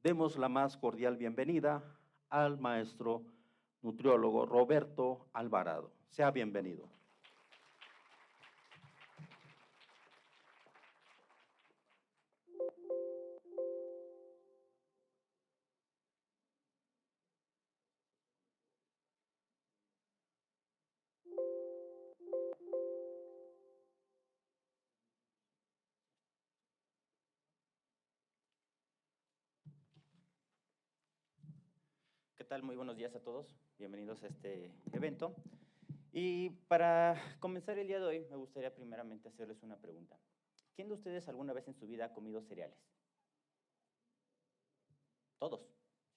Demos la más cordial bienvenida al maestro nutriólogo Roberto Alvarado. Sea bienvenido. ¿Qué tal? Muy buenos días a todos. Bienvenidos a este evento. Y para comenzar el día de hoy, me gustaría primeramente hacerles una pregunta. ¿Quién de ustedes alguna vez en su vida ha comido cereales? Todos,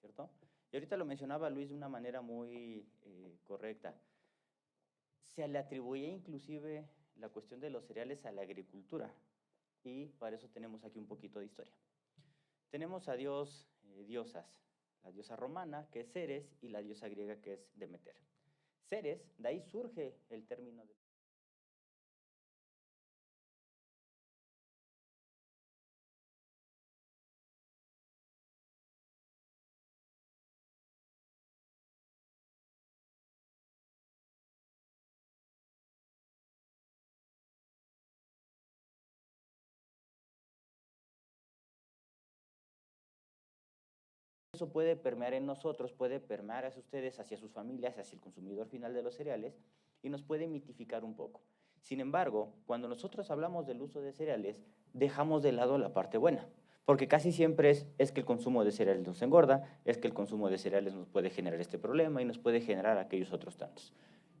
¿cierto? Y ahorita lo mencionaba Luis de una manera muy correcta. Se le atribuye inclusive la cuestión de los cereales a la agricultura. Y para eso tenemos aquí un poquito de historia. Tenemos a diosas, la diosa romana, que es Ceres, y la diosa griega, que es Demeter. Ceres, de ahí surge el término de... Eso puede permear en nosotros, puede permear hacia ustedes, hacia sus familias, hacia el consumidor final de los cereales, y nos puede mitificar un poco. Sin embargo, cuando nosotros hablamos del uso de cereales, dejamos de lado la parte buena, porque casi siempre es que el consumo de cereales nos engorda, es que el consumo de cereales nos puede generar este problema y nos puede generar aquellos otros tantos.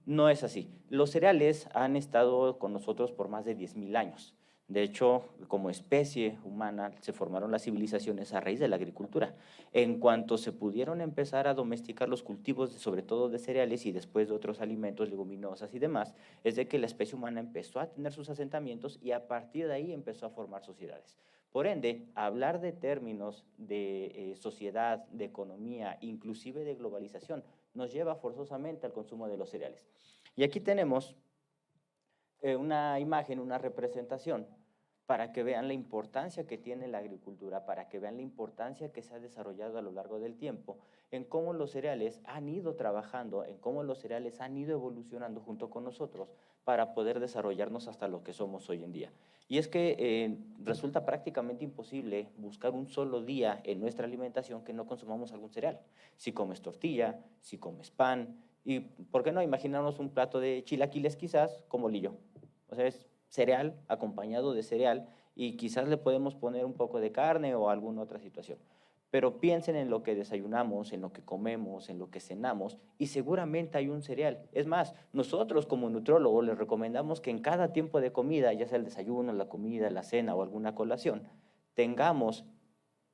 No es así. Los cereales han estado con nosotros por más de 10.000 años. De hecho, como especie humana se formaron las civilizaciones a raíz de la agricultura. En cuanto se pudieron empezar a domesticar los cultivos, sobre todo de cereales y después de otros alimentos, leguminosas y demás, es de que la especie humana empezó a tener sus asentamientos y a partir de ahí empezó a formar sociedades. Por ende, hablar de términos de sociedad, de economía, inclusive de globalización, nos lleva forzosamente al consumo de los cereales. Y aquí tenemos una imagen, una representación, para que vean la importancia que tiene la agricultura, para que vean la importancia que se ha desarrollado a lo largo del tiempo, en cómo los cereales han ido trabajando, en cómo los cereales han ido evolucionando junto con nosotros para poder desarrollarnos hasta lo que somos hoy en día. Y es que resulta prácticamente imposible buscar un solo día en nuestra alimentación que no consumamos algún cereal. Si comes tortilla, si comes pan, y ¿por qué no imaginarnos un plato de chilaquiles quizás con bolillo? O sea, es cereal acompañado de cereal y quizás le podemos poner un poco de carne o alguna otra situación. Pero piensen en lo que desayunamos, en lo que comemos, en lo que cenamos y seguramente hay un cereal. Es más, nosotros como nutriólogos les recomendamos que en cada tiempo de comida, ya sea el desayuno, la comida, la cena o alguna colación, tengamos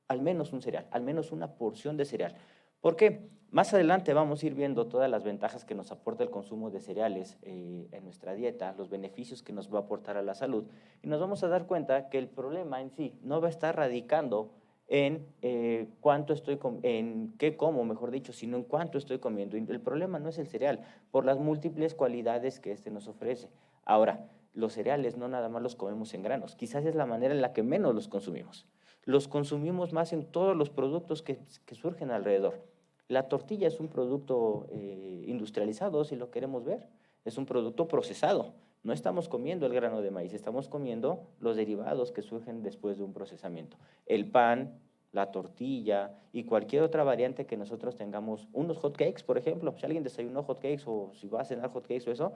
al menos un cereal, al menos una porción de cereal. ¿Por qué? Más adelante vamos a ir viendo todas las ventajas que nos aporta el consumo de cereales en nuestra dieta, los beneficios que nos va a aportar a la salud, y nos vamos a dar cuenta que el problema en sí no va a estar radicando en en qué como, mejor dicho, sino en cuánto estoy comiendo. Y el problema no es el cereal, por las múltiples cualidades que este nos ofrece. Ahora, los cereales no nada más los comemos en granos, quizás es la manera en la que menos los consumimos. Los consumimos más en todos los productos que surgen alrededor. La tortilla es un producto industrializado, si lo queremos ver, es un producto procesado. No estamos comiendo el grano de maíz, estamos comiendo los derivados que surgen después de un procesamiento. El pan, la tortilla y cualquier otra variante que nosotros tengamos, unos hot cakes, por ejemplo, si alguien desayunó hot cakes o si va a cenar hot cakes o eso,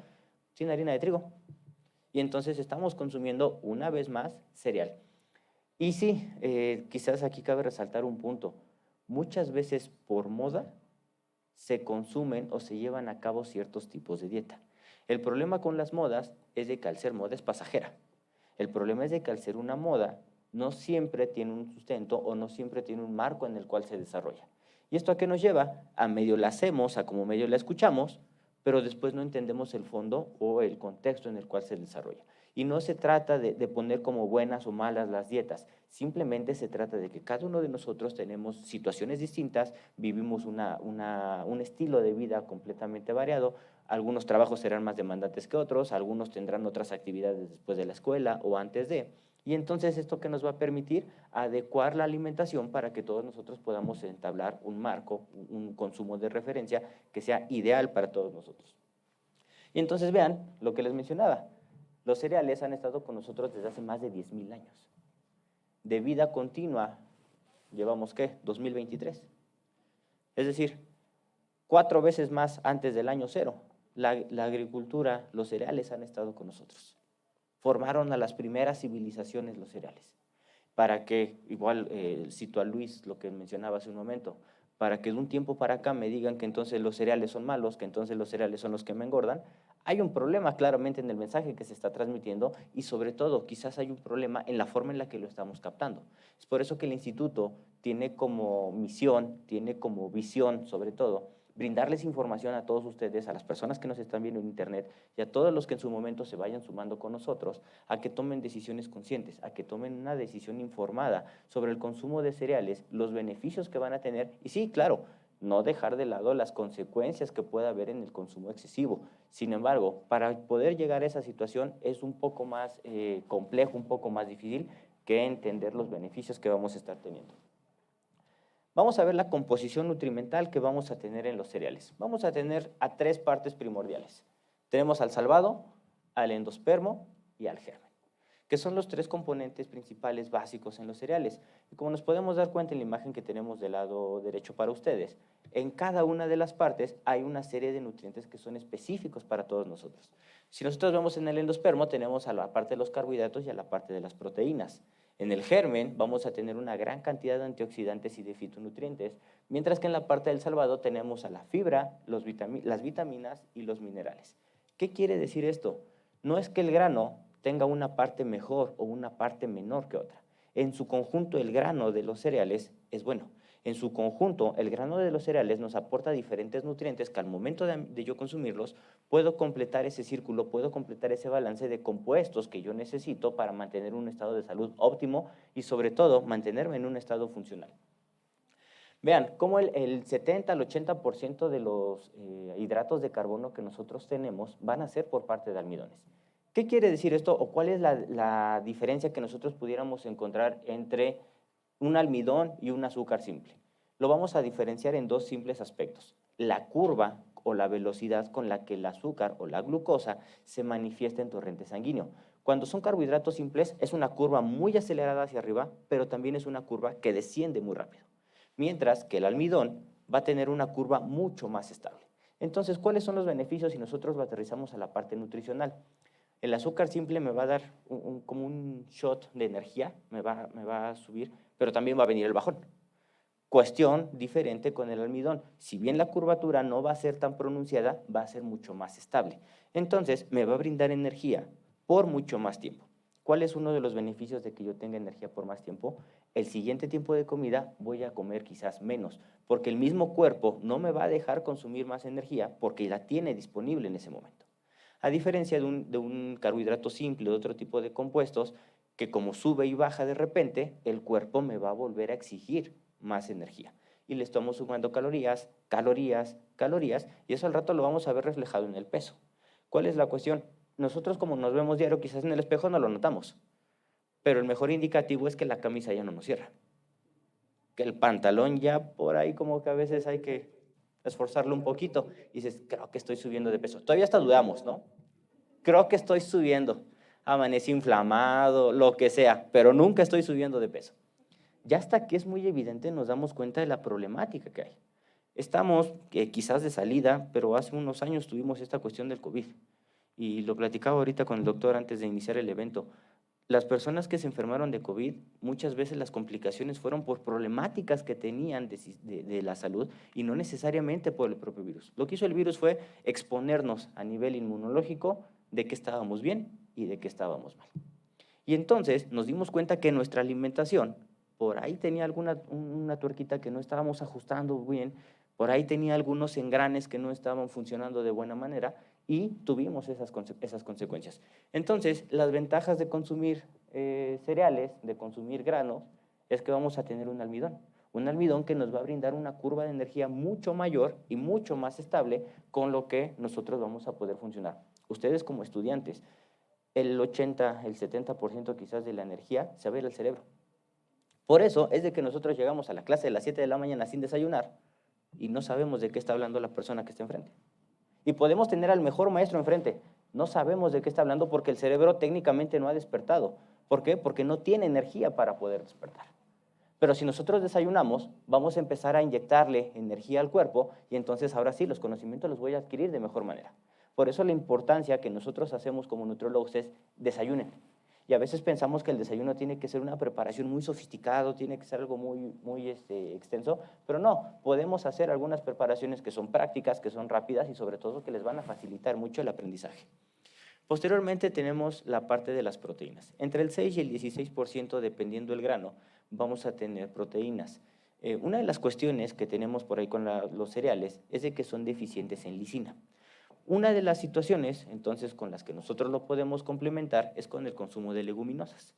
sin harina de trigo. Y entonces estamos consumiendo una vez más cereal. Y sí, quizás aquí cabe resaltar un punto. Muchas veces por moda se consumen o se llevan a cabo ciertos tipos de dieta. El problema con las modas es de que al ser moda es pasajera. El problema es de que al ser una moda no siempre tiene un sustento o no siempre tiene un marco en el cual se desarrolla. ¿Y esto a qué nos lleva? A medio la hacemos, a como medio la escuchamos, pero después no entendemos el fondo o el contexto en el cual se desarrolla. Y no se trata de poner como buenas o malas las dietas, simplemente se trata de que cada uno de nosotros tenemos situaciones distintas, vivimos un estilo de vida completamente variado, algunos trabajos serán más demandantes que otros, algunos tendrán otras actividades después de la escuela o antes de, Y entonces, ¿esto qué nos va a permitir? Adecuar la alimentación para que todos nosotros podamos entablar un marco, un consumo de referencia que sea ideal para todos nosotros. Y entonces vean lo que les mencionaba. Los cereales han estado con nosotros desde hace más de 10,000 años. De vida continua, llevamos, ¿qué? 2023. Es decir, 4 veces más antes del año cero. La agricultura, los cereales han estado con nosotros. Formaron a las primeras civilizaciones los cereales. Para que, igual cito a Luis, lo que mencionaba hace un momento, para que de un tiempo para acá me digan que entonces los cereales son malos, que entonces los cereales son los que me engordan, hay un problema claramente en el mensaje que se está transmitiendo y sobre todo quizás hay un problema en la forma en la que lo estamos captando. Es por eso que el instituto tiene como misión, tiene como visión sobre todo, brindarles información a todos ustedes, a las personas que nos están viendo en internet y a todos los que en su momento se vayan sumando con nosotros, a que tomen decisiones conscientes, a que tomen una decisión informada sobre el consumo de cereales, los beneficios que van a tener y sí, claro, no dejar de lado las consecuencias que pueda haber en el consumo excesivo. Sin embargo, para poder llegar a esa situación es un poco más complejo, un poco más difícil que entender los beneficios que vamos a estar teniendo. Vamos a ver la composición nutrimental que vamos a tener en los cereales. Vamos a tener a 3 partes primordiales. Tenemos al salvado, al endospermo y al germen, que son los 3 componentes principales básicos en los cereales. Y como nos podemos dar cuenta en la imagen que tenemos del lado derecho para ustedes, en cada una de las partes hay una serie de nutrientes que son específicos para todos nosotros. Si nosotros vemos en el endospermo, tenemos a la parte de los carbohidratos y a la parte de las proteínas. En el germen vamos a tener una gran cantidad de antioxidantes y de fitonutrientes, mientras que en la parte del salvado tenemos a la fibra, las vitaminas y los minerales. ¿Qué quiere decir esto? No es que el grano tenga una parte mejor o una parte menor que otra. En su conjunto, el grano de los cereales es bueno. En su conjunto, el grano de los cereales nos aporta diferentes nutrientes que al momento de yo consumirlos, puedo completar ese círculo, puedo completar ese balance de compuestos que yo necesito para mantener un estado de salud óptimo y sobre todo mantenerme en un estado funcional. Vean cómo el 70 al 80% de los hidratos de carbono que nosotros tenemos van a ser por parte de almidones. ¿Qué quiere decir esto o cuál es la diferencia que nosotros pudiéramos encontrar entre un almidón y un azúcar simple? Lo vamos a diferenciar en 2 simples aspectos. La curva o la velocidad con la que el azúcar o la glucosa se manifiesta en torrente sanguíneo. Cuando son carbohidratos simples es una curva muy acelerada hacia arriba, pero también es una curva que desciende muy rápido. Mientras que el almidón va a tener una curva mucho más estable. Entonces, ¿cuáles son los beneficios si nosotros lo aterrizamos a la parte nutricional? El azúcar simple me va a dar como un shot de energía, me va a subir, pero también va a venir el bajón. Cuestión diferente con el almidón. Si bien la curvatura no va a ser tan pronunciada, va a ser mucho más estable. Entonces, me va a brindar energía por mucho más tiempo. ¿Cuál es uno de los beneficios de que yo tenga energía por más tiempo? El siguiente tiempo de comida voy a comer quizás menos, porque el mismo cuerpo no me va a dejar consumir más energía porque la tiene disponible en ese momento. A diferencia de un carbohidrato simple o de otro tipo de compuestos, que como sube y baja de repente, el cuerpo me va a volver a exigir más energía. Y le estamos sumando calorías, calorías, calorías, y eso al rato lo vamos a ver reflejado en el peso. ¿Cuál es la cuestión? Nosotros como nos vemos diario, quizás en el espejo no lo notamos, pero el mejor indicativo es que la camisa ya no nos cierra, que el pantalón ya por ahí como que a veces hay que esforzarlo un poquito y dices, creo que estoy subiendo de peso. Todavía hasta dudamos, ¿no? Creo que estoy subiendo, amanecí inflamado, lo que sea, pero nunca estoy subiendo de peso. Ya hasta que es muy evidente nos damos cuenta de la problemática que hay. Estamos quizás de salida, pero hace unos años tuvimos esta cuestión del COVID. Y lo platicaba ahorita con el doctor antes de iniciar el evento. Las personas que se enfermaron de COVID, muchas veces las complicaciones fueron por problemáticas que tenían de la salud y no necesariamente por el propio virus. Lo que hizo el virus fue exponernos a nivel inmunológico de que estábamos bien y de que estábamos mal. Y entonces nos dimos cuenta que nuestra alimentación, por ahí tenía una tuerquita que no estábamos ajustando bien, por ahí tenía algunos engranes que no estaban funcionando de buena manera y tuvimos esas consecuencias. Entonces, las ventajas de consumir cereales, de consumir granos, es que vamos a tener un almidón que nos va a brindar una curva de energía mucho mayor y mucho más estable con lo que nosotros vamos a poder funcionar. Ustedes como estudiantes, el 80, el 70% quizás de la energía se va a ir al cerebro. Por eso es de que nosotros llegamos a la clase de las 7 de la mañana sin desayunar y no sabemos de qué está hablando la persona que está enfrente. Y podemos tener al mejor maestro enfrente, no sabemos de qué está hablando porque el cerebro técnicamente no ha despertado. ¿Por qué? Porque no tiene energía para poder despertar. Pero si nosotros desayunamos, vamos a empezar a inyectarle energía al cuerpo y entonces ahora sí, los conocimientos los voy a adquirir de mejor manera. Por eso la importancia que nosotros hacemos como nutriólogos es desayunen. Y a veces pensamos que el desayuno tiene que ser una preparación muy sofisticada, tiene que ser algo muy extenso, pero no, podemos hacer algunas preparaciones que son prácticas, que son rápidas y sobre todo que les van a facilitar mucho el aprendizaje. Posteriormente tenemos la parte de las proteínas. Entre el 6 y el 16%, dependiendo del grano, vamos a tener proteínas. Una de las cuestiones que tenemos por ahí con los cereales es de que son deficientes en lisina. Una de las situaciones, entonces, con las que nosotros lo podemos complementar es con el consumo de leguminosas.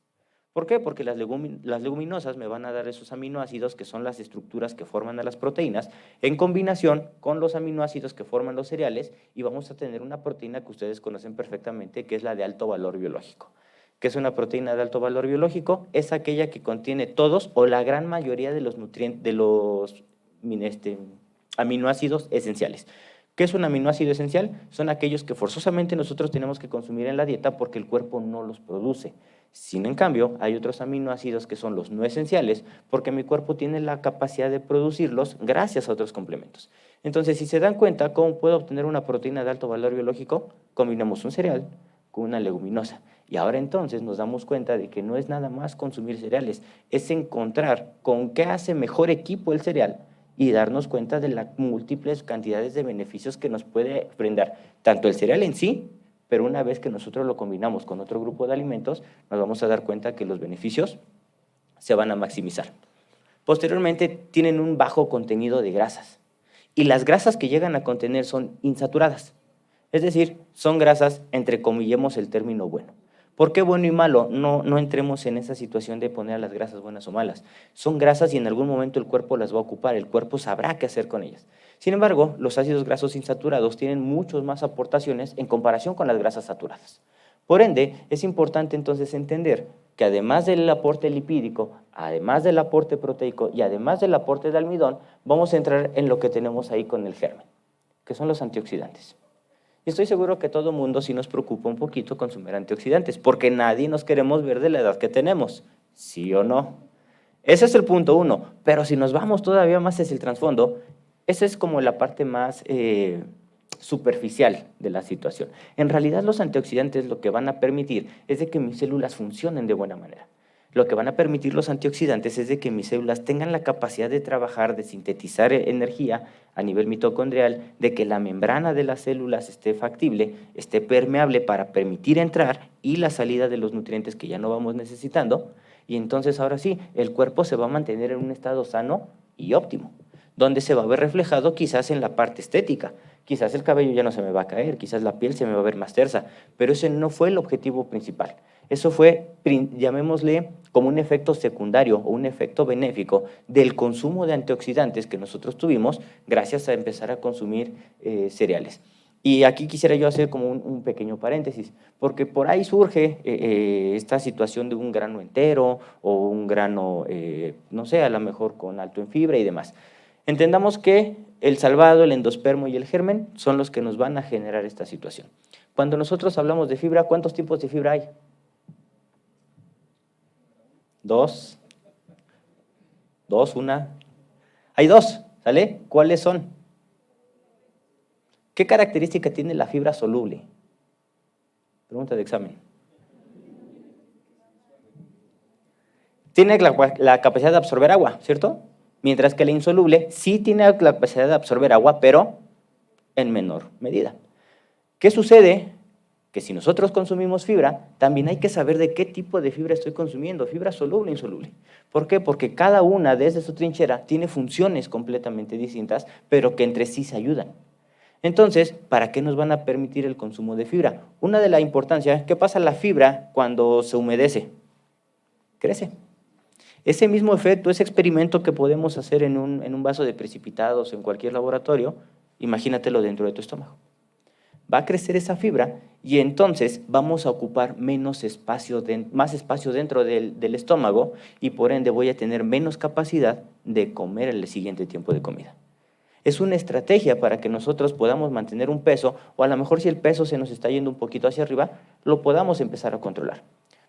¿Por qué? Porque las leguminosas me van a dar esos aminoácidos que son las estructuras que forman a las proteínas en combinación con los aminoácidos que forman los cereales y vamos a tener una proteína que ustedes conocen perfectamente que es la de alto valor biológico. ¿Qué es una proteína de alto valor biológico? Es aquella que contiene todos o la gran mayoría de los aminoácidos esenciales. ¿Qué es un aminoácido esencial? Son aquellos que forzosamente nosotros tenemos que consumir en la dieta porque el cuerpo no los produce. Sin en cambio, hay otros aminoácidos que son los no esenciales porque mi cuerpo tiene la capacidad de producirlos gracias a otros complementos. Entonces, si se dan cuenta, ¿cómo puedo obtener una proteína de alto valor biológico? Combinamos un cereal con una leguminosa. Y ahora entonces nos damos cuenta de que no es nada más consumir cereales, es encontrar con qué hace mejor equipo el cereal y darnos cuenta de las múltiples cantidades de beneficios que nos puede brindar tanto el cereal en sí, pero una vez que nosotros lo combinamos con otro grupo de alimentos, nos vamos a dar cuenta que los beneficios se van a maximizar. Posteriormente, tienen un bajo contenido de grasas y las grasas que llegan a contener son insaturadas, es decir, son grasas, entrecomillemos el término bueno. ¿Por qué bueno y malo? No entremos en esa situación de poner a las grasas buenas o malas. Son grasas y en algún momento el cuerpo las va a ocupar, el cuerpo sabrá qué hacer con ellas. Sin embargo, los ácidos grasos insaturados tienen muchas más aportaciones en comparación con las grasas saturadas. Por ende, es importante entonces entender que además del aporte lipídico, además del aporte proteico y además del aporte de almidón, vamos a entrar en lo que tenemos ahí con el germen, que son los antioxidantes. Y estoy seguro que todo mundo sí nos preocupa un poquito consumir antioxidantes, porque nadie nos queremos ver de la edad que tenemos, ¿sí o no? Ese es el punto uno, pero si nos vamos todavía más hacia el trasfondo, esa es como la parte más superficial de la situación. En realidad los antioxidantes lo que van a permitir es de que mis células funcionen de buena manera. Lo que van a permitir los antioxidantes es de que mis células tengan la capacidad de trabajar, de sintetizar energía a nivel mitocondrial, de que la membrana de las células esté factible, esté permeable para permitir entrar y la salida de los nutrientes que ya no vamos necesitando. Y entonces ahora sí, el cuerpo se va a mantener en un estado sano y óptimo, donde se va a ver reflejado quizás en la parte estética. Quizás el cabello ya no se me va a caer, quizás la piel se me va a ver más tersa, pero ese no fue el objetivo principal. Eso fue, llamémosle, como un efecto secundario o un efecto benéfico del consumo de antioxidantes que nosotros tuvimos gracias a empezar a consumir cereales. Y aquí quisiera yo hacer como un pequeño paréntesis, porque por ahí surge esta situación de un grano entero o un grano, no sé, a lo mejor con alto en fibra y demás. Entendamos que el salvado, el endospermo y el germen son los que nos van a generar esta situación. Cuando nosotros hablamos de fibra, ¿cuántos tipos de fibra hay? Dos, una. Hay dos, ¿sale? ¿Cuáles son? ¿Qué característica tiene la fibra soluble? Pregunta de examen. Tiene la capacidad de absorber agua, ¿cierto? Mientras que la insoluble sí tiene la capacidad de absorber agua, pero en menor medida. ¿Qué sucede? Que si nosotros consumimos fibra, también hay que saber de qué tipo de fibra estoy consumiendo, fibra soluble o insoluble. ¿Por qué? Porque cada una desde su trinchera tiene funciones completamente distintas, pero que entre sí se ayudan. Entonces, ¿para qué nos van a permitir el consumo de fibra? Una de la importancia, ¿qué pasa la fibra cuando se humedece? Crece. Ese mismo efecto, ese experimento que podemos hacer en un vaso de precipitados en cualquier laboratorio, imagínatelo dentro de tu estómago. va a crecer esa fibra y entonces vamos a ocupar más espacio dentro del estómago y por ende voy a tener menos capacidad de comer el siguiente tiempo de comida. Es una estrategia para que nosotros podamos mantener un peso, o a lo mejor si el peso se nos está yendo un poquito hacia arriba, lo podamos empezar a controlar.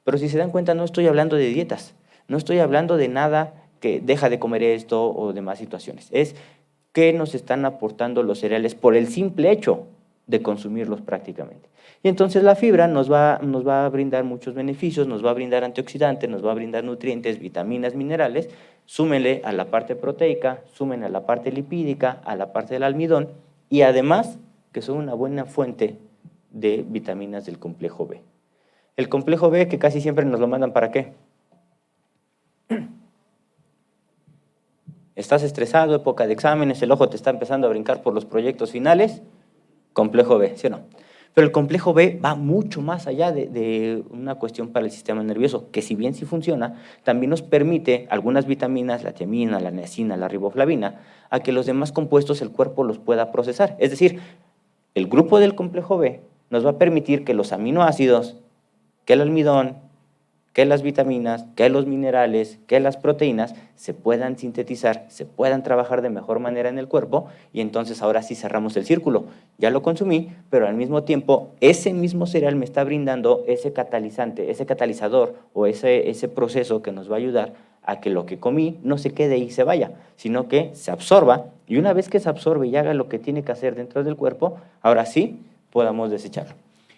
Pero si se dan cuenta, no estoy hablando de dietas, no estoy hablando de nada que deja de comer esto o demás situaciones. Es qué nos están aportando los cereales por el simple hecho de consumirlos prácticamente. Y entonces la fibra nos va a brindar muchos beneficios, nos va a brindar antioxidantes, nos va a brindar nutrientes, vitaminas, minerales. Súmenle a la parte proteica, súmenle a la parte lipídica, a la parte del almidón y además que son una buena fuente de vitaminas del complejo B. El complejo B que casi siempre nos lo mandan ¿para qué? Estás estresado, época de exámenes, el ojo te está empezando a brincar por los proyectos finales, complejo B, ¿sí o no? Pero el complejo B va mucho más allá de una cuestión para el sistema nervioso, que si bien sí funciona, también nos permite algunas vitaminas, la tiamina, la niacina, la riboflavina, a que los demás compuestos el cuerpo los pueda procesar. Es decir, el grupo del complejo B nos va a permitir que los aminoácidos, que el almidón, que las vitaminas, que los minerales, que las proteínas se puedan sintetizar, se puedan trabajar de mejor manera en el cuerpo y entonces ahora sí cerramos el círculo. Ya lo consumí, pero al mismo tiempo ese mismo cereal me está brindando ese catalizante, ese catalizador o ese proceso que nos va a ayudar a que lo que comí no se quede y se vaya, sino que se absorba y una vez que se absorbe y haga lo que tiene que hacer dentro del cuerpo, ahora sí podamos desecharlo.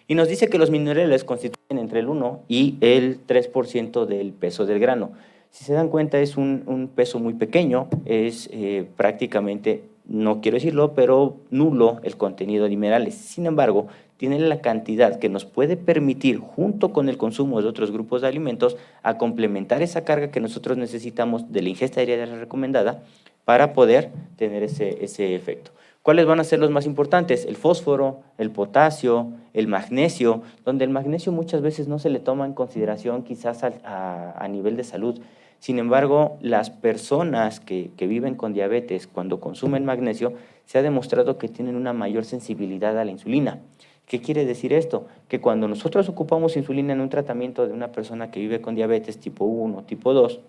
Y nos dice que los minerales constituyen entre el 1 y el 3% del peso del grano. Si se dan cuenta, es un peso muy pequeño, es prácticamente, no quiero decirlo, pero nulo el contenido de minerales. Sin embargo, tiene la cantidad que nos puede permitir, junto con el consumo de otros grupos de alimentos, a complementar esa carga que nosotros necesitamos de la ingesta diaria recomendada para poder tener ese efecto. ¿Cuáles van a ser los más importantes? El fósforo, el potasio, el magnesio, donde el magnesio muchas veces no se le toma en consideración quizás a nivel de salud. Sin embargo, las personas que viven con diabetes, cuando consumen magnesio, se ha demostrado que tienen una mayor sensibilidad a la insulina. ¿Qué quiere decir esto? Que cuando nosotros ocupamos insulina en un tratamiento de una persona que vive con diabetes tipo 1, tipo 2,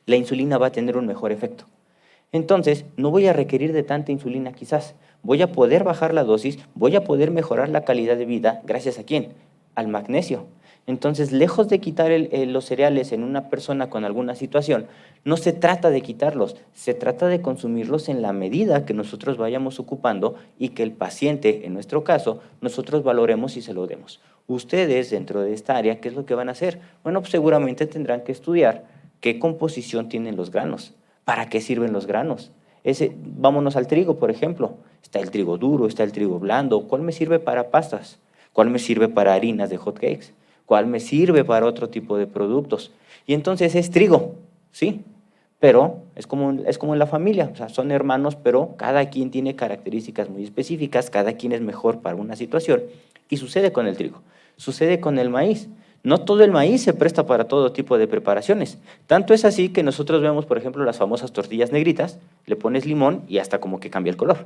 la insulina va a tener un mejor efecto. Entonces, no voy a requerir de tanta insulina quizás, voy a poder bajar la dosis, voy a poder mejorar la calidad de vida, ¿gracias a quién? Al magnesio. Entonces, lejos de quitar los cereales en una persona con alguna situación, no se trata de quitarlos, se trata de consumirlos en la medida que nosotros vayamos ocupando y que el paciente, en nuestro caso, nosotros valoremos y se lo demos. Ustedes, dentro de esta área, ¿qué es lo que van a hacer? Bueno, pues seguramente tendrán que estudiar qué composición tienen los granos. ¿Para qué sirven los granos? Vámonos al trigo, por ejemplo. Está el trigo duro, está el trigo blando. ¿Cuál me sirve para pastas? ¿Cuál me sirve para harinas de hot cakes? ¿Cuál me sirve para otro tipo de productos? Y entonces es trigo, ¿sí? Pero es como en la familia, o sea, son hermanos, pero cada quien tiene características muy específicas, cada quien es mejor para una situación. Y sucede con el trigo, sucede con el maíz. No todo el maíz se presta para todo tipo de preparaciones. Tanto es así que nosotros vemos, por ejemplo, las famosas tortillas negritas, le pones limón y hasta como que cambia el color.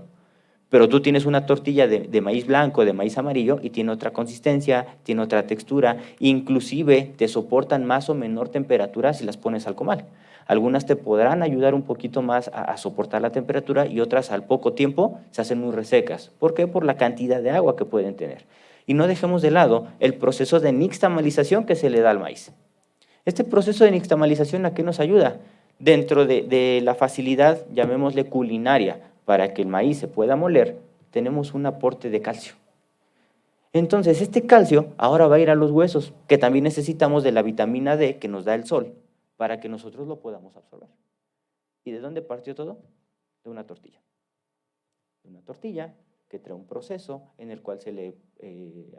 Pero tú tienes una tortilla de maíz blanco, de maíz amarillo, y tiene otra consistencia, tiene otra textura, inclusive te soportan más o menor temperatura si las pones al comal. Algunas te podrán ayudar un poquito más a soportar la temperatura y otras al poco tiempo se hacen muy resecas. ¿Por qué? Por la cantidad de agua que pueden tener. Y no dejemos de lado el proceso de nixtamalización que se le da al maíz. Este proceso de nixtamalización, ¿a qué nos ayuda? Dentro de la facilidad, llamémosle culinaria, para que el maíz se pueda moler, tenemos un aporte de calcio. Entonces, este calcio ahora va a ir a los huesos, que también necesitamos de la vitamina D que nos da el sol, para que nosotros lo podamos absorber. ¿Y de dónde partió todo? De una tortilla. De una tortilla que trae un proceso en el cual se le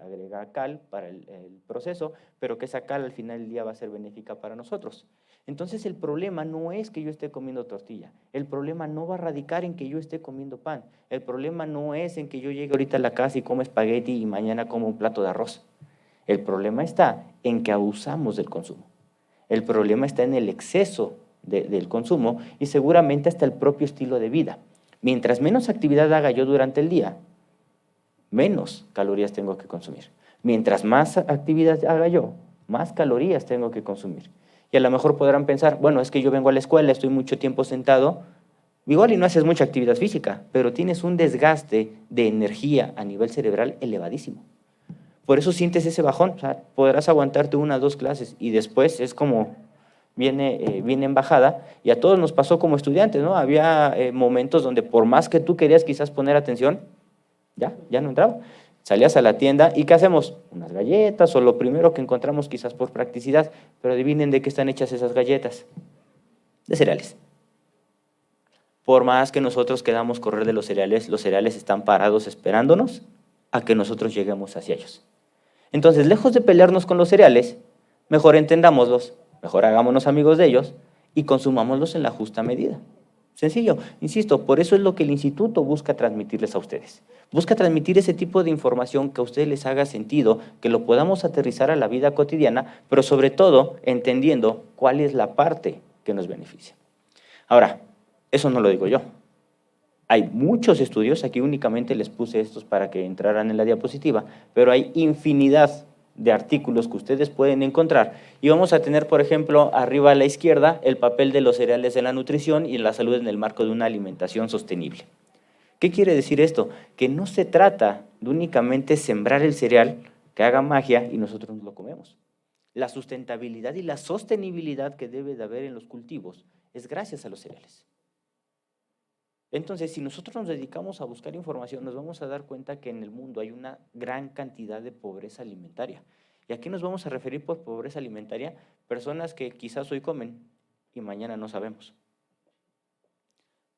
agrega cal para el proceso, pero que esa cal al final del día va a ser benéfica para nosotros. Entonces el problema no es que yo esté comiendo tortilla, el problema no va a radicar en que yo esté comiendo pan, el problema no es en que yo llegue ahorita a la casa y como espagueti y mañana como un plato de arroz. El problema está en que abusamos del consumo. El problema está en el exceso del consumo y seguramente hasta el propio estilo de vida. Mientras menos actividad haga yo durante el día, menos calorías tengo que consumir. Mientras más actividad haga yo, más calorías tengo que consumir. Y a lo mejor podrán pensar, bueno, es que yo vengo a la escuela, estoy mucho tiempo sentado, igual y no haces mucha actividad física, pero tienes un desgaste de energía a nivel cerebral elevadísimo. Por eso sientes ese bajón, o sea, podrás aguantarte 1 o 2 clases y después es como viene en bajada, y a todos nos pasó como estudiantes, ¿no? Había momentos donde por más que tú querías quizás poner atención, ya no entraba. Salías a la tienda y ¿qué hacemos? Unas galletas o lo primero que encontramos quizás por practicidad, pero adivinen de qué están hechas esas galletas. De cereales. Por más que nosotros queramos correr de los cereales están parados esperándonos a que nosotros lleguemos hacia ellos. Entonces, lejos de pelearnos con los cereales, mejor entendámoslos, mejor hagámonos amigos de ellos y consumámoslos en la justa medida. Sencillo, insisto, por eso es lo que el instituto busca transmitirles a ustedes. Busca transmitir ese tipo de información que a ustedes les haga sentido, que lo podamos aterrizar a la vida cotidiana, pero sobre todo entendiendo cuál es la parte que nos beneficia. Ahora, eso no lo digo yo. Hay muchos estudios, aquí únicamente les puse estos para que entraran en la diapositiva, pero hay infinidad de artículos que ustedes pueden encontrar y vamos a tener, por ejemplo, arriba a la izquierda el papel de los cereales en la nutrición y en la salud en el marco de una alimentación sostenible. ¿Qué quiere decir esto? Que no se trata de únicamente sembrar el cereal que haga magia y nosotros lo comemos. La sustentabilidad y la sostenibilidad que debe de haber en los cultivos es gracias a los cereales. Entonces, si nosotros nos dedicamos a buscar información, nos vamos a dar cuenta que en el mundo hay una gran cantidad de pobreza alimentaria. ¿Y a qué nos vamos a referir por pobreza alimentaria? Personas que quizás hoy comen y mañana no sabemos.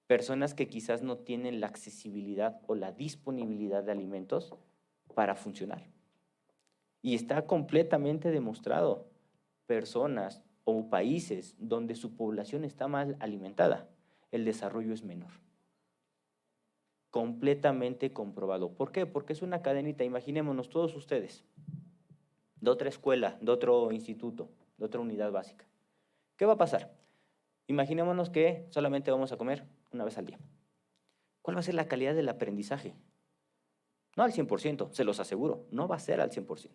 Personas que quizás no tienen la accesibilidad o la disponibilidad de alimentos para funcionar. Y está completamente demostrado. Personas o países donde su población está mal alimentada, el desarrollo es menor. Completamente comprobado. ¿Por qué? Porque es una cadenita. Imaginémonos todos ustedes, de otra escuela, de otro instituto, de otra unidad básica. ¿Qué va a pasar? Imaginémonos que solamente vamos a comer 1 vez al día. ¿Cuál va a ser la calidad del aprendizaje? No al 100%, se los aseguro, no va a ser al 100%.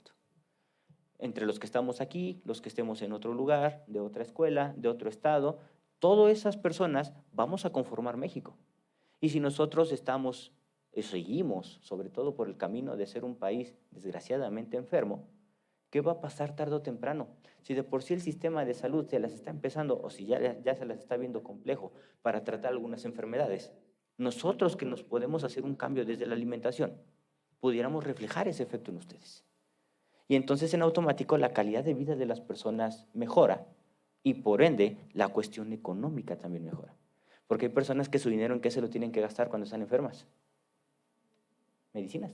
Entre los que estamos aquí, los que estemos en otro lugar, de otra escuela, de otro estado, todas esas personas vamos a conformar México. Y si nosotros seguimos, sobre todo por el camino de ser un país desgraciadamente enfermo, ¿qué va a pasar tarde o temprano? Si de por sí el sistema de salud se las está empezando o si ya se las está viendo complejo para tratar algunas enfermedades, nosotros que nos podemos hacer un cambio desde la alimentación, pudiéramos reflejar ese efecto en ustedes. Y entonces en automático la calidad de vida de las personas mejora y por ende la cuestión económica también mejora. Porque hay personas que su dinero, ¿en qué se lo tienen que gastar cuando están enfermas? Medicinas.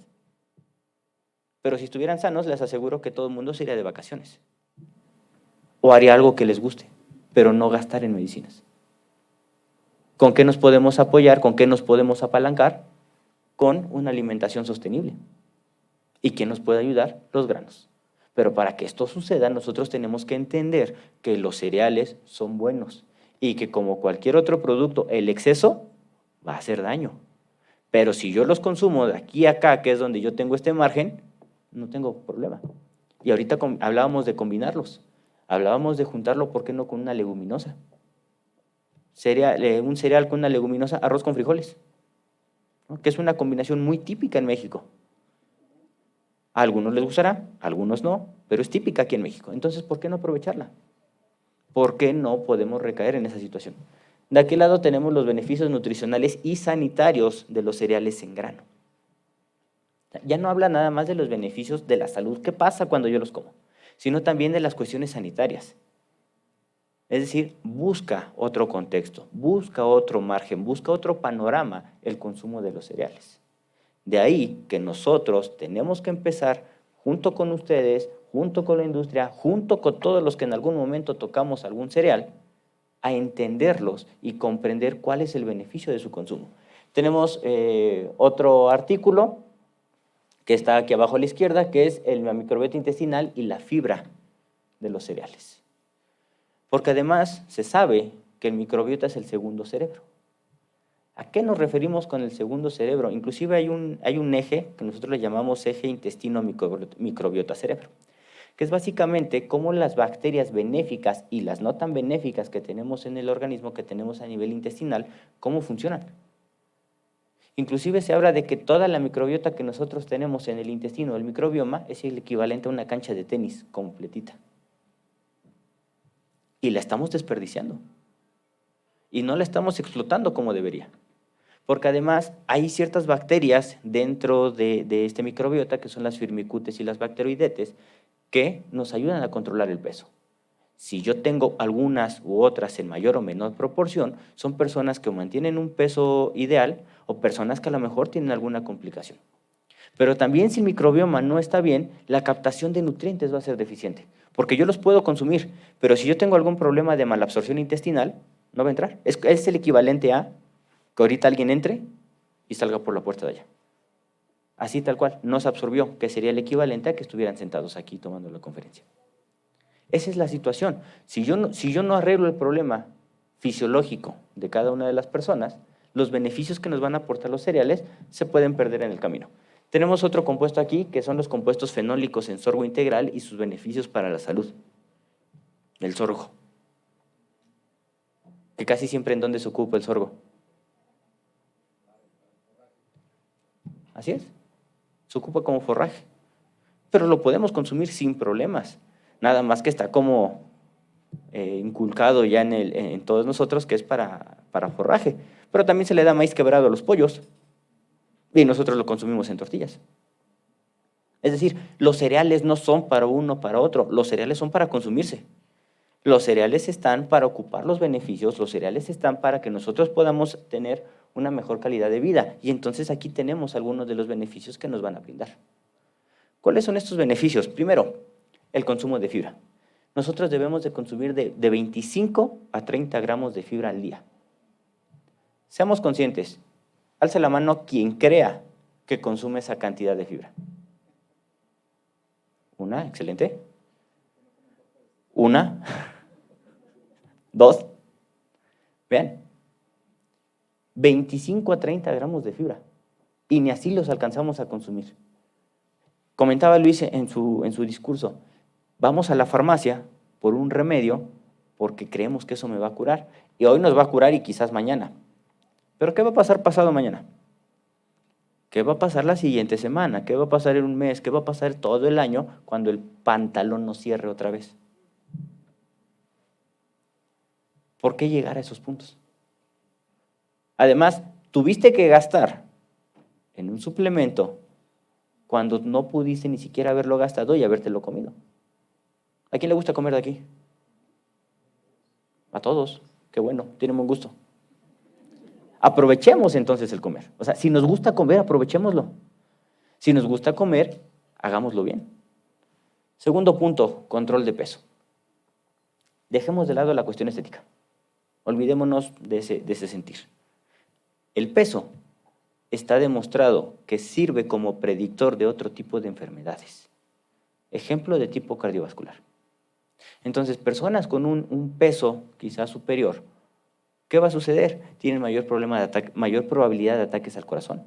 Pero si estuvieran sanos, les aseguro que todo el mundo se iría de vacaciones. O haría algo que les guste, pero no gastar en medicinas. ¿Con qué nos podemos apoyar? ¿Con qué nos podemos apalancar? Con una alimentación sostenible. ¿Y quién nos puede ayudar? Los granos. Pero para que esto suceda, nosotros tenemos que entender que los cereales son buenos y que como cualquier otro producto, el exceso va a hacer daño. Pero si yo los consumo de aquí a acá, que es donde yo tengo este margen, no tengo problema. Y ahorita hablábamos de combinarlos. Hablábamos de juntarlo, ¿por qué no con una leguminosa? Un cereal con una leguminosa, arroz con frijoles, ¿no? Que es una combinación muy típica en México. A algunos les gustará, a algunos no, pero es típica aquí en México. Entonces, ¿por qué no aprovecharla? ¿Por qué no podemos recaer en esa situación? De aquel lado tenemos los beneficios nutricionales y sanitarios de los cereales en grano. Ya no habla nada más de los beneficios de la salud, ¿qué pasa cuando yo los como? Sino también de las cuestiones sanitarias. Es decir, busca otro contexto, busca otro margen, busca otro panorama el consumo de los cereales. De ahí que nosotros tenemos que empezar, junto con ustedes, junto con la industria, junto con todos los que en algún momento tocamos algún cereal, a entenderlos y comprender cuál es el beneficio de su consumo. Tenemos otro artículo que está aquí abajo a la izquierda, que es la microbiota intestinal y la fibra de los cereales. Porque además se sabe que el microbiota es el segundo cerebro. ¿A qué nos referimos con el segundo cerebro? Inclusive hay un eje que nosotros le llamamos eje intestino-microbiota-cerebro, que es básicamente cómo las bacterias benéficas y las no tan benéficas que tenemos en el organismo, que tenemos a nivel intestinal, cómo funcionan. Inclusive se habla de que toda la microbiota que nosotros tenemos en el intestino, el microbioma, es el equivalente a una cancha de tenis completita. Y la estamos desperdiciando. Y no la estamos explotando como debería. Porque además hay ciertas bacterias dentro de este microbiota, que son las firmicutes y las bacteroidetes, que nos ayudan a controlar el peso. Si yo tengo algunas u otras en mayor o menor proporción, son personas que mantienen un peso ideal o personas que a lo mejor tienen alguna complicación. Pero también si el microbioma no está bien, la captación de nutrientes va a ser deficiente, porque yo los puedo consumir, pero si yo tengo algún problema de malabsorción intestinal, no va a entrar. Es el equivalente a que ahorita alguien entre y salga por la puerta de allá. Así tal cual, no se absorbió, que sería el equivalente a que estuvieran sentados aquí tomando la conferencia. Esa es la situación. Si yo no arreglo el problema fisiológico de cada una de las personas, los beneficios que nos van a aportar los cereales se pueden perder en el camino. Tenemos otro compuesto aquí, que son los compuestos fenólicos en sorgo integral y sus beneficios para la salud. El sorgo. Que casi siempre en dónde se ocupa el sorgo. Así es. Se ocupa como forraje. Pero lo podemos consumir sin problemas. Nada más que está como inculcado ya en todos nosotros que es para forraje. Pero también se le da maíz quebrado a los pollos y nosotros lo consumimos en tortillas. Es decir, los cereales no son para uno o para otro, los cereales son para consumirse. Los cereales están para ocupar los beneficios, los cereales están para que nosotros podamos tener una mejor calidad de vida. Y entonces aquí tenemos algunos de los beneficios que nos van a brindar. ¿Cuáles son estos beneficios? Primero, el consumo de fibra. Nosotros debemos de consumir de 25 a 30 gramos de fibra al día. Seamos conscientes. Alza la mano quien crea que consume esa cantidad de fibra. Una, excelente. Una. Dos. Vean. 25 a 30 gramos de fibra. Y ni así los alcanzamos a consumir. Comentaba Luis en su discurso, vamos a la farmacia por un remedio porque creemos que eso me va a curar. Y hoy nos va a curar y quizás mañana. ¿Pero qué va a pasar pasado mañana? ¿Qué va a pasar la siguiente semana? ¿Qué va a pasar en un mes? ¿Qué va a pasar todo el año cuando el pantalón nos cierre otra vez? ¿Por qué llegar a esos puntos? Además, tuviste que gastar en un suplemento cuando no pudiste ni siquiera haberlo gastado y habértelo comido. ¿A quién le gusta comer de aquí? A todos. Qué bueno, tienen buen gusto. Aprovechemos entonces el comer. O sea, si nos gusta comer, aprovechémoslo. Si nos gusta comer, hagámoslo bien. Segundo punto, control de peso. Dejemos de lado la cuestión estética. Olvidémonos de ese sentir. El peso está demostrado que sirve como predictor de otro tipo de enfermedades. Ejemplo de tipo cardiovascular. Entonces, personas con un peso quizás superior, ¿qué va a suceder? Tienen mayor probabilidad de ataques al corazón.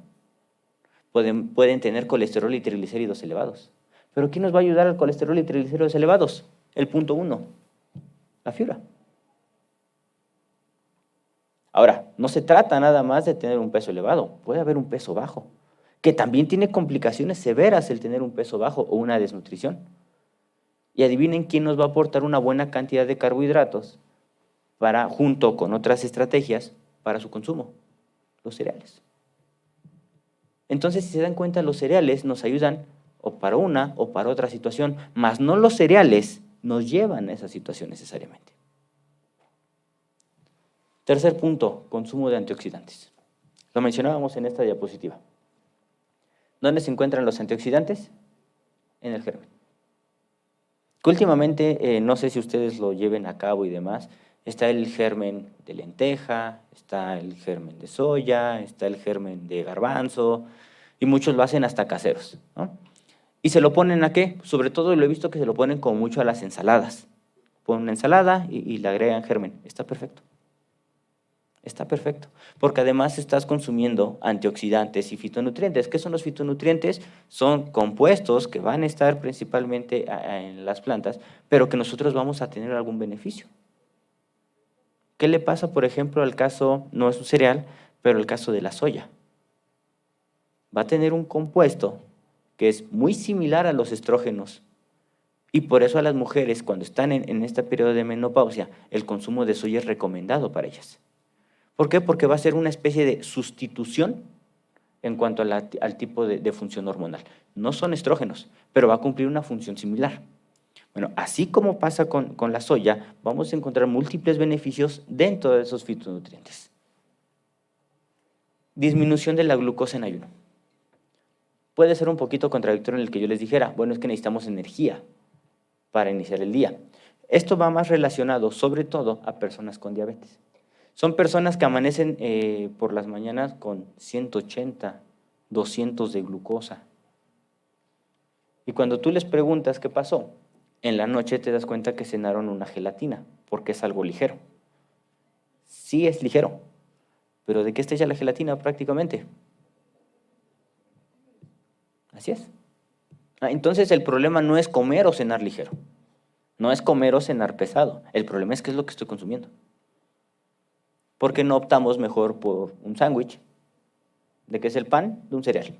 Pueden tener colesterol y triglicéridos elevados. ¿Pero quién nos va a ayudar al colesterol y triglicéridos elevados? El punto 1, la fibra. Ahora, no se trata nada más de tener un peso elevado, puede haber un peso bajo, que también tiene complicaciones severas el tener un peso bajo o una desnutrición. Y adivinen quién nos va a aportar una buena cantidad de carbohidratos junto con otras estrategias para su consumo, los cereales. Entonces, si se dan cuenta, los cereales nos ayudan o para una o para otra situación, mas no los cereales nos llevan a esa situación necesariamente. Tercer punto, consumo de antioxidantes. Lo mencionábamos en esta diapositiva. ¿Dónde se encuentran los antioxidantes? En el germen. Que últimamente, no sé si ustedes lo lleven a cabo y demás, está el germen de lenteja, está el germen de soya, está el germen de garbanzo, y muchos lo hacen hasta caseros, ¿no? ¿Y se lo ponen a qué? Sobre todo lo he visto que se lo ponen como mucho a las ensaladas. Ponen una ensalada y le agregan germen. Está perfecto. Está perfecto, porque además estás consumiendo antioxidantes y fitonutrientes. ¿Qué son los fitonutrientes? Son compuestos que van a estar principalmente en las plantas, pero que nosotros vamos a tener algún beneficio. ¿Qué le pasa, por ejemplo, al caso, no es un cereal, pero el caso de la soya? Va a tener un compuesto que es muy similar a los estrógenos, y por eso a las mujeres, cuando están en este periodo de menopausia, el consumo de soya es recomendado para ellas. ¿Por qué? Porque va a ser una especie de sustitución en cuanto al tipo de función hormonal. No son estrógenos, pero va a cumplir una función similar. Bueno, así como pasa con la soya, vamos a encontrar múltiples beneficios dentro de esos fitonutrientes. Disminución de la glucosa en ayuno. Puede ser un poquito contradictorio en el que yo les dijera, bueno, es que necesitamos energía para iniciar el día. Esto va más relacionado sobre todo a personas con diabetes. Son personas que amanecen por las mañanas con 180, 200 de glucosa. Y cuando tú les preguntas qué pasó, en la noche te das cuenta que cenaron una gelatina, porque es algo ligero. Sí es ligero, pero ¿de qué está hecha la gelatina prácticamente? Así es. Entonces el problema no es comer o cenar ligero, no es comer o cenar pesado, el problema es qué es lo que estoy consumiendo. ¿Por qué no optamos mejor por un sándwich? ¿De qué es el pan? De un cereal.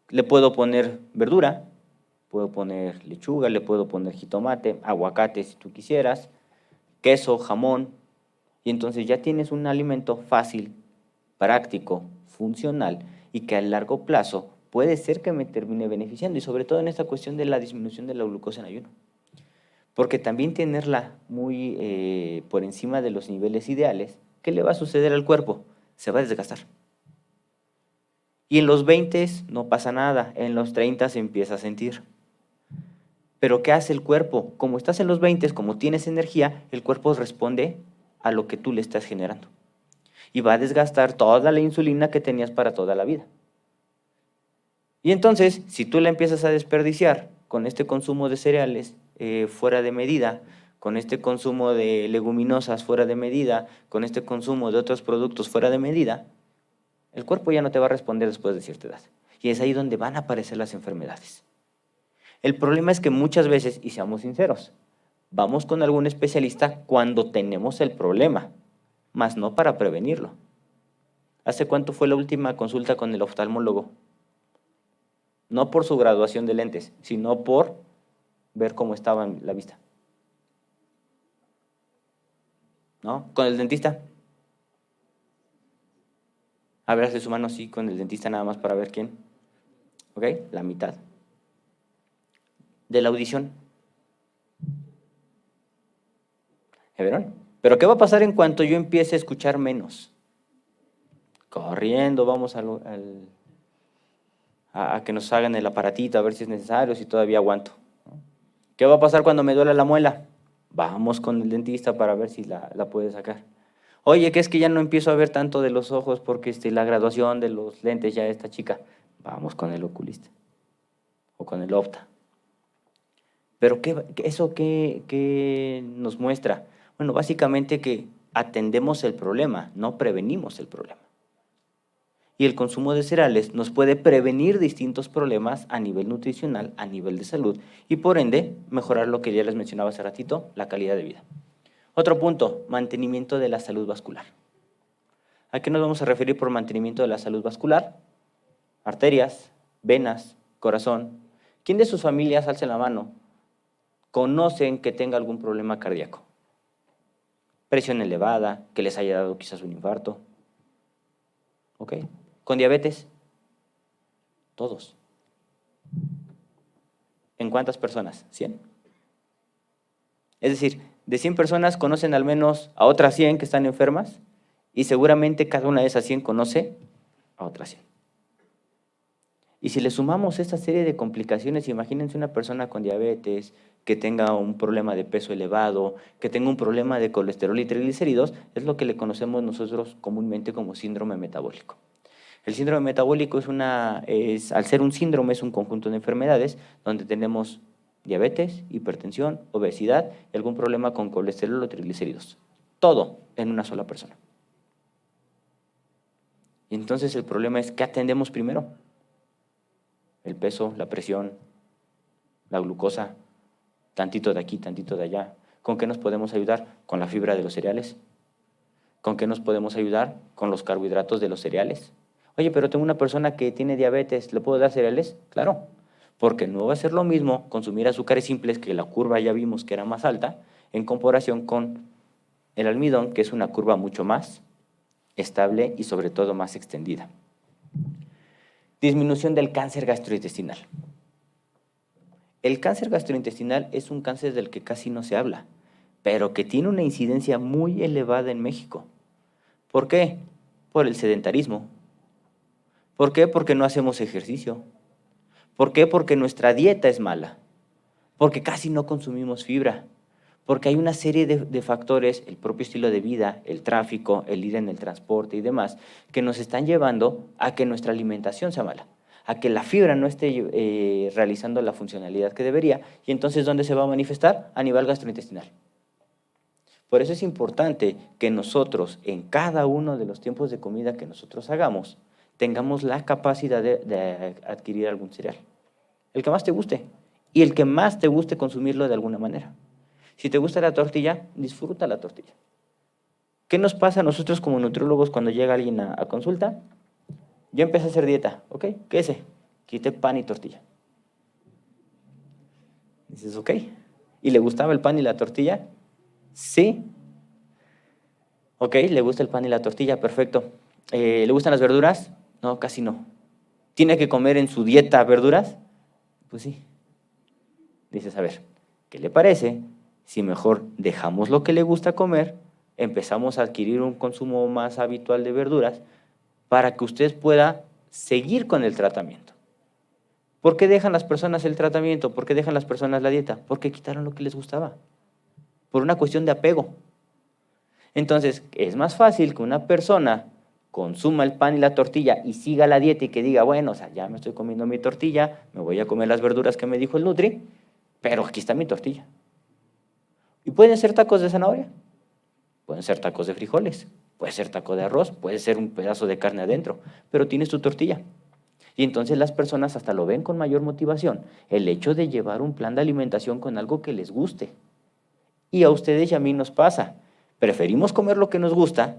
Le puedo poner verdura, puedo poner lechuga, le puedo poner jitomate, aguacate si tú quisieras, queso, jamón, y entonces ya tienes un alimento fácil, práctico, funcional y que a largo plazo puede ser que me termine beneficiando, y sobre todo en esta cuestión de la disminución de la glucosa en ayuno. Porque también tenerla muy por encima de los niveles ideales, ¿qué le va a suceder al cuerpo? Se va a desgastar. Y en los 20 no pasa nada, en los 30 se empieza a sentir. Pero ¿qué hace el cuerpo? Como estás en los 20, como tienes energía, el cuerpo responde a lo que tú le estás generando. Y va a desgastar toda la insulina que tenías para toda la vida. Y entonces, si tú la empiezas a desperdiciar con este consumo de cereales fuera de medida, con este consumo de leguminosas fuera de medida, con este consumo de otros productos fuera de medida, el cuerpo ya no te va a responder después de cierta edad. Y es ahí donde van a aparecer las enfermedades. El problema es que muchas veces, y seamos sinceros, vamos con algún especialista cuando tenemos el problema, más no para prevenirlo. ¿Hace cuánto fue la última consulta con el oftalmólogo? No por su graduación de lentes, sino por ver cómo estaba la vista. ¿No? ¿Con el dentista? A ver, hace su mano así con el dentista nada más para ver quién. ¿Ok? La mitad. De la audición. ¿Ya vieron? Pero ¿qué va a pasar en cuanto yo empiece a escuchar menos? Corriendo, vamos a que nos hagan el aparatito, a ver si es necesario, si todavía aguanto. ¿Qué va a pasar cuando me duele la muela? Vamos con el dentista para ver si la puede sacar. Oye, que es que ya no empiezo a ver tanto de los ojos porque la graduación de los lentes ya está chica. Vamos con el oculista o con el opta. ¿Pero eso qué nos muestra? Bueno, básicamente que atendemos el problema, no prevenimos el problema. Y el consumo de cereales nos puede prevenir distintos problemas a nivel nutricional, a nivel de salud, y por ende mejorar lo que ya les mencionaba hace ratito, la calidad de vida. Otro punto, mantenimiento de la salud vascular. ¿A qué nos vamos a referir por mantenimiento de la salud vascular? Arterias, venas, corazón. ¿Quién de sus familias, alce la mano, conocen que tenga algún problema cardíaco? Presión elevada, que les haya dado quizás un infarto. ¿Ok? ¿Con diabetes? Todos. ¿En cuántas personas? 100. Es decir, de 100 personas conocen al menos a otras 100 que están enfermas, y seguramente cada una de esas 100 conoce a otras 100. Y si le sumamos esta serie de complicaciones, imagínense una persona con diabetes, que tenga un problema de peso elevado, que tenga un problema de colesterol y triglicéridos, es lo que le conocemos nosotros comúnmente como síndrome metabólico. El síndrome metabólico al ser un síndrome, es un conjunto de enfermedades donde tenemos diabetes, hipertensión, obesidad y algún problema con colesterol o triglicéridos. Todo en una sola persona. Y entonces el problema es, ¿qué atendemos primero? El peso, la presión, la glucosa, tantito de aquí, tantito de allá. ¿Con qué nos podemos ayudar? Con la fibra de los cereales. ¿Con qué nos podemos ayudar? Con los carbohidratos de los cereales. Oye, pero tengo una persona que tiene diabetes, ¿le puedo dar cereales? Claro, porque no va a ser lo mismo consumir azúcares simples, que la curva ya vimos que era más alta, en comparación con el almidón, que es una curva mucho más estable y sobre todo más extendida. Disminución del cáncer gastrointestinal. El cáncer gastrointestinal es un cáncer del que casi no se habla, pero que tiene una incidencia muy elevada en México. ¿Por qué? Por el sedentarismo. ¿Por qué? Porque no hacemos ejercicio. ¿Por qué? Porque nuestra dieta es mala. Porque casi no consumimos fibra. Porque hay una serie de factores, el propio estilo de vida, el tráfico, el ir en el transporte y demás, que nos están llevando a que nuestra alimentación sea mala, a que la fibra no esté realizando la funcionalidad que debería. Y entonces, ¿dónde se va a manifestar? A nivel gastrointestinal. Por eso es importante que nosotros, en cada uno de los tiempos de comida que nosotros hagamos, tengamos la capacidad de adquirir algún cereal. El que más te guste. Y el que más te guste consumirlo de alguna manera. Si te gusta la tortilla, disfruta la tortilla. ¿Qué nos pasa a nosotros como nutriólogos cuando llega alguien a consulta? Yo empecé a hacer dieta, ¿ok? ¿Qué es? Quité pan y tortilla. Dices, ¿ok? ¿Y le gustaba el pan y la tortilla? Sí. Ok, ¿le gusta el pan y la tortilla? Perfecto. ¿Le gustan las verduras? No, casi no. ¿Tiene que comer en su dieta verduras? Pues sí. Dices, a ver, ¿qué le parece si mejor dejamos lo que le gusta comer, empezamos a adquirir un consumo más habitual de verduras para que usted pueda seguir con el tratamiento? ¿Por qué dejan las personas el tratamiento? ¿Por qué dejan las personas la dieta? Porque quitaron lo que les gustaba. Por una cuestión de apego. Entonces, es más fácil que una persona consuma el pan y la tortilla y siga la dieta y que diga, bueno, o sea, ya me estoy comiendo mi tortilla, me voy a comer las verduras que me dijo el Nutri, pero aquí está mi tortilla. Y pueden ser tacos de zanahoria, pueden ser tacos de frijoles, puede ser taco de arroz, puede ser un pedazo de carne adentro, pero tienes tu tortilla. Y entonces las personas hasta lo ven con mayor motivación, el hecho de llevar un plan de alimentación con algo que les guste. Y a ustedes y a mí nos pasa. Preferimos comer lo que nos gusta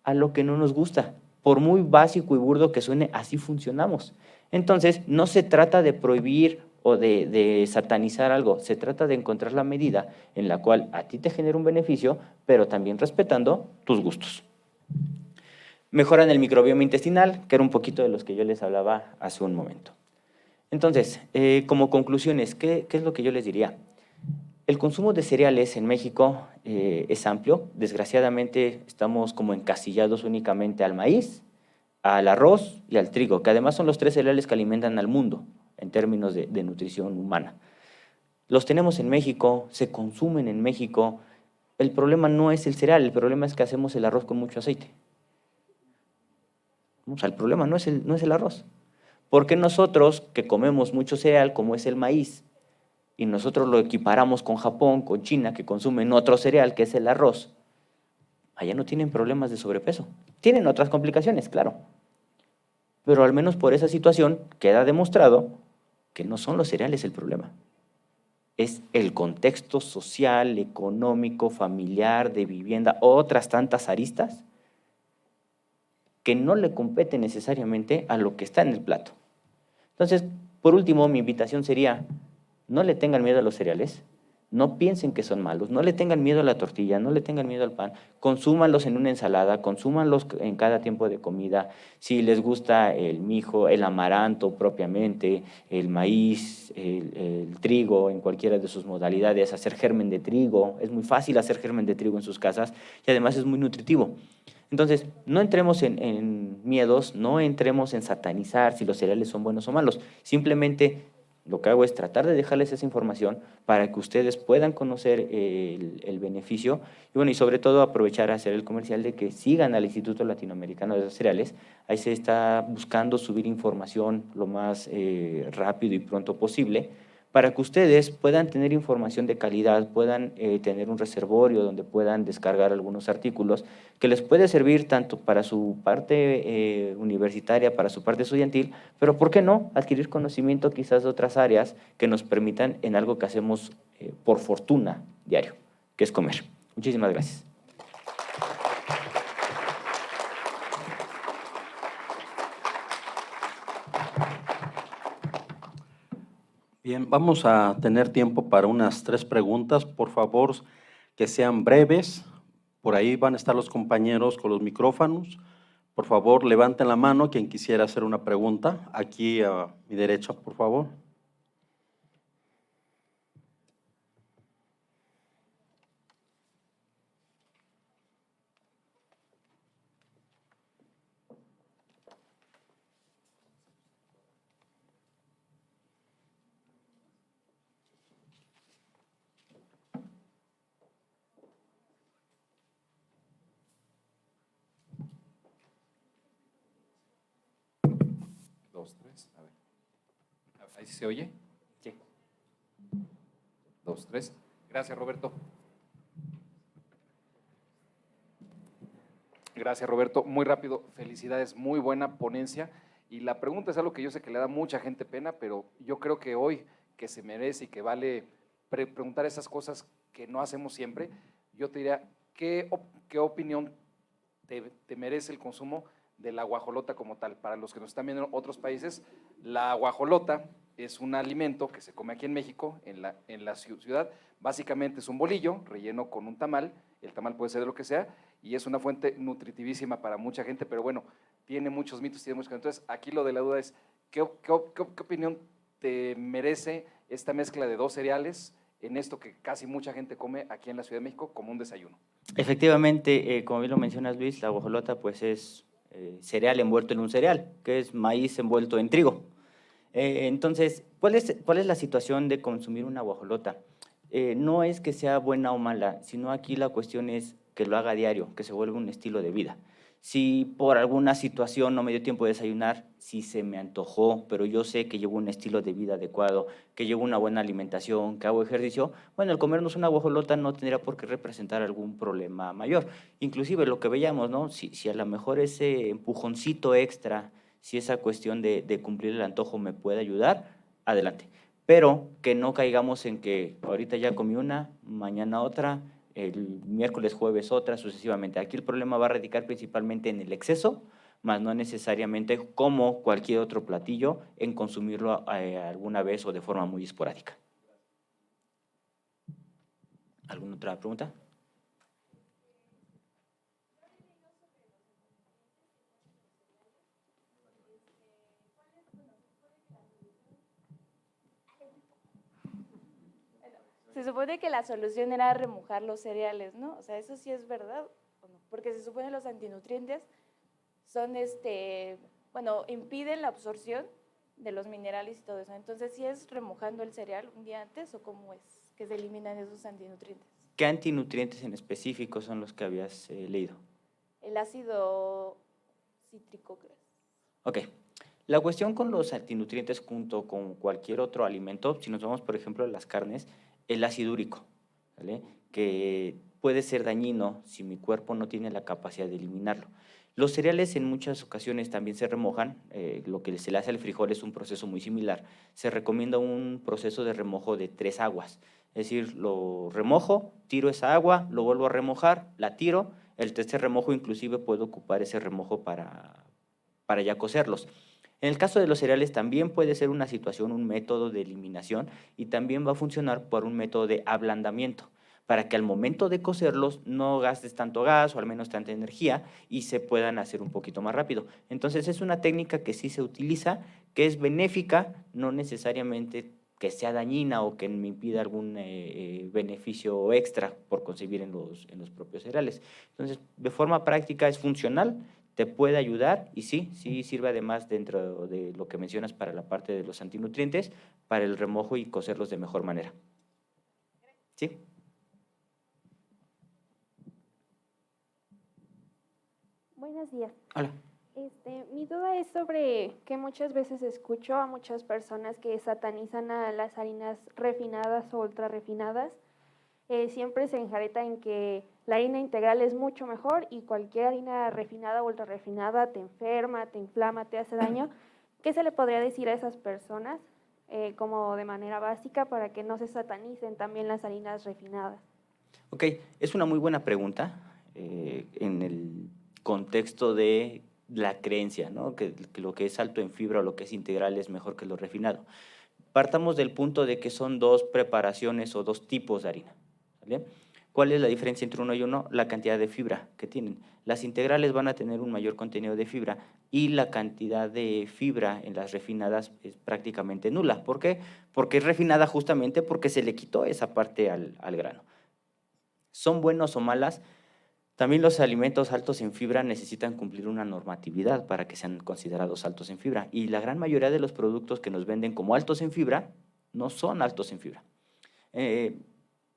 a lo que no nos gusta. Por muy básico y burdo que suene, así funcionamos. Entonces, no se trata de prohibir o de satanizar algo. Se trata de encontrar la medida en la cual a ti te genera un beneficio, pero también respetando tus gustos. Mejoran el microbioma intestinal, que era un poquito de los que yo les hablaba hace un momento. Entonces, como conclusiones, ¿qué es lo que yo les diría? El consumo de cereales en México es amplio. Desgraciadamente estamos como encasillados únicamente al maíz, al arroz y al trigo, que además son los 3 cereales que alimentan al mundo en términos de nutrición humana. Los tenemos en México, se consumen en México. El problema no es el cereal, el problema es que hacemos el arroz con mucho aceite. O sea, el problema no es el arroz. Porque nosotros que comemos mucho cereal, como es el maíz, y nosotros lo equiparamos con Japón, con China, que consumen otro cereal, que es el arroz, allá no tienen problemas de sobrepeso. Tienen otras complicaciones, claro. Pero al menos por esa situación queda demostrado que no son los cereales el problema. Es el contexto social, económico, familiar, de vivienda, otras tantas aristas que no le competen necesariamente a lo que está en el plato. Entonces, por último, mi invitación sería: no le tengan miedo a los cereales, no piensen que son malos, no le tengan miedo a la tortilla, no le tengan miedo al pan, consúmanlos en una ensalada, consúmanlos en cada tiempo de comida. Si les gusta el mijo, el amaranto propiamente, el maíz, el trigo, en cualquiera de sus modalidades, hacer germen de trigo, es muy fácil hacer germen de trigo en sus casas y además es muy nutritivo. Entonces, no entremos en miedos, no entremos en satanizar si los cereales son buenos o malos, simplemente lo que hago es tratar de dejarles esa información para que ustedes puedan conocer el beneficio y, bueno, y sobre todo aprovechar a hacer el comercial de que sigan al Instituto Latinoamericano de los Cereales. Ahí se está buscando subir información lo más rápido y pronto posible para que ustedes puedan tener información de calidad, puedan tener un reservorio donde puedan descargar algunos artículos que les puede servir tanto para su parte universitaria, para su parte estudiantil, pero ¿por qué no adquirir conocimiento quizás de otras áreas que nos permitan en algo que hacemos por fortuna diario, que es comer? Muchísimas gracias. Bien, vamos a tener tiempo para unas 3 preguntas. Por favor, que sean breves. Por ahí van a estar los compañeros con los micrófonos. Por favor, levanten la mano quien quisiera hacer una pregunta. Aquí a mi derecha, por favor. Dos, tres, a ver. ¿Ahí sí se oye? Sí. 2, 3. Gracias, Roberto. Gracias, Roberto. Muy rápido, felicidades, muy buena ponencia. Y la pregunta es algo que yo sé que le da mucha gente pena, pero yo creo que hoy que se merece y que vale preguntar esas cosas que no hacemos siempre, yo te diría, ¿qué opinión te merece el consumo de la guajolota como tal? Para los que nos están viendo en otros países, la guajolota es un alimento que se come aquí en México, en la ciudad. Básicamente es un bolillo relleno con un tamal, el tamal puede ser de lo que sea, y es una fuente nutritivísima para mucha gente, pero bueno, tiene muchos mitos, tiene muchos. Entonces, aquí lo de la duda es, ¿qué opinión te merece esta mezcla de 2 cereales en esto que casi mucha gente come aquí en la Ciudad de México como un desayuno? Efectivamente, como bien lo mencionas, Luis, la guajolota pues es cereal envuelto en un cereal, que es maíz envuelto en trigo. Entonces, ¿cuál es la situación de consumir una guajolota? No es que sea buena o mala, sino aquí la cuestión es que lo haga diario, que se vuelva un estilo de vida. Si por alguna situación no me dio tiempo de desayunar, si se me antojó, pero yo sé que llevo un estilo de vida adecuado, que llevo una buena alimentación, que hago ejercicio, bueno, el comernos una guajolota no tendría por qué representar algún problema mayor. Inclusive lo que veíamos, ¿no? Si a lo mejor ese empujoncito extra, si esa cuestión de cumplir el antojo me puede ayudar, adelante. Pero que no caigamos en que ahorita ya comí una, mañana otra, el miércoles, jueves otra, sucesivamente. Aquí el problema va a radicar principalmente en el exceso, más no necesariamente como cualquier otro platillo en consumirlo alguna vez o de forma muy esporádica. ¿Alguna otra pregunta? Se supone que la solución era remojar los cereales, ¿no? O sea, ¿eso sí es verdad o no? Porque se supone los antinutrientes son, bueno, impiden la absorción de los minerales y todo eso. Entonces, ¿sí es remojando el cereal un día antes o cómo es que se eliminan esos antinutrientes? ¿Qué antinutrientes en específico son los que habías leído? El ácido cítrico, creo. Ok. La cuestión con los antinutrientes junto con cualquier otro alimento, si nos vamos por ejemplo a las carnes, el ácido úrico, ¿vale? Que puede ser dañino si mi cuerpo no tiene la capacidad de eliminarlo. Los cereales en muchas ocasiones también se remojan, lo que se le hace al frijol es un proceso muy similar. Se recomienda un proceso de remojo de 3 aguas, es decir, lo remojo, tiro esa agua, lo vuelvo a remojar, la tiro, el tercer remojo inclusive puedo ocupar ese remojo para ya cocerlos. En el caso de los cereales también puede ser una situación, un método de eliminación y también va a funcionar por un método de ablandamiento para que al momento de cocerlos no gastes tanto gas o al menos tanta energía y se puedan hacer un poquito más rápido. Entonces es una técnica que sí se utiliza, que es benéfica, no necesariamente que sea dañina o que me impida algún beneficio extra por concebir en los propios cereales. Entonces, de forma práctica es funcional, te puede ayudar y sí sirve además dentro de lo que mencionas para la parte de los antinutrientes, para el remojo y cocerlos de mejor manera. ¿Sí? Buenos días. Hola. Mi duda es sobre que muchas veces escucho a muchas personas que satanizan a las harinas refinadas o ultra refinadas. Siempre se enjareta en que la harina integral es mucho mejor y cualquier harina refinada o ultra refinada te enferma, te inflama, te hace daño. ¿Qué se le podría decir a esas personas como de manera básica para que no se satanicen también las harinas refinadas? Ok, es una muy buena pregunta en el contexto de la creencia, ¿no? Que lo que es alto en fibra o lo que es integral es mejor que lo refinado. Partamos del punto de que son dos preparaciones o dos tipos de harina, ¿vale? ¿Cuál es la diferencia entre uno y uno? La cantidad de fibra que tienen. Las integrales van a tener un mayor contenido de fibra y la cantidad de fibra en las refinadas es prácticamente nula. ¿Por qué? Porque es refinada justamente porque se le quitó esa parte al grano. ¿Son buenos o malas? También los alimentos altos en fibra necesitan cumplir una normatividad para que sean considerados altos en fibra. Y la gran mayoría de los productos que nos venden como altos en fibra no son altos en fibra.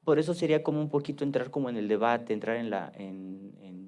Por eso sería como un poquito entrar como en el debate, entrar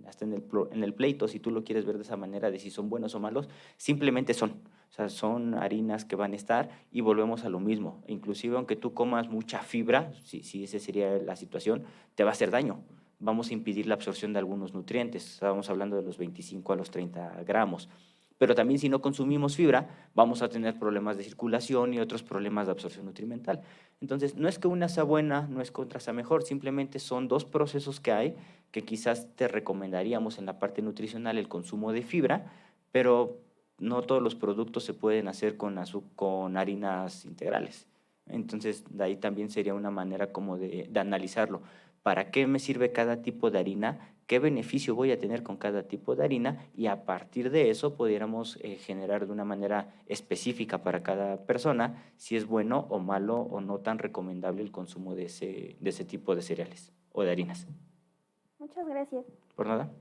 hasta en el pleito, si tú lo quieres ver de esa manera, de si son buenos o malos, simplemente son. O sea, son harinas que van a estar y volvemos a lo mismo. Inclusive aunque tú comas mucha fibra, si esa sería la situación, te va a hacer daño. Vamos a impedir la absorción de algunos nutrientes. Estábamos hablando de los 25 a los 30 gramos. Pero también si no consumimos fibra, vamos a tener problemas de circulación y otros problemas de absorción nutrimental. Entonces, no es que una sea buena, no es que otra sea mejor, simplemente son dos procesos que hay que quizás te recomendaríamos en la parte nutricional el consumo de fibra, pero no todos los productos se pueden hacer con harinas integrales. Entonces, de ahí también sería una manera como de analizarlo. ¿Para qué me sirve cada tipo de harina? ¿Qué beneficio voy a tener con cada tipo de harina? Y a partir de eso pudiéramos generar de una manera específica para cada persona si es bueno o malo o no tan recomendable el consumo de ese tipo de cereales o de harinas. Muchas gracias. Por nada.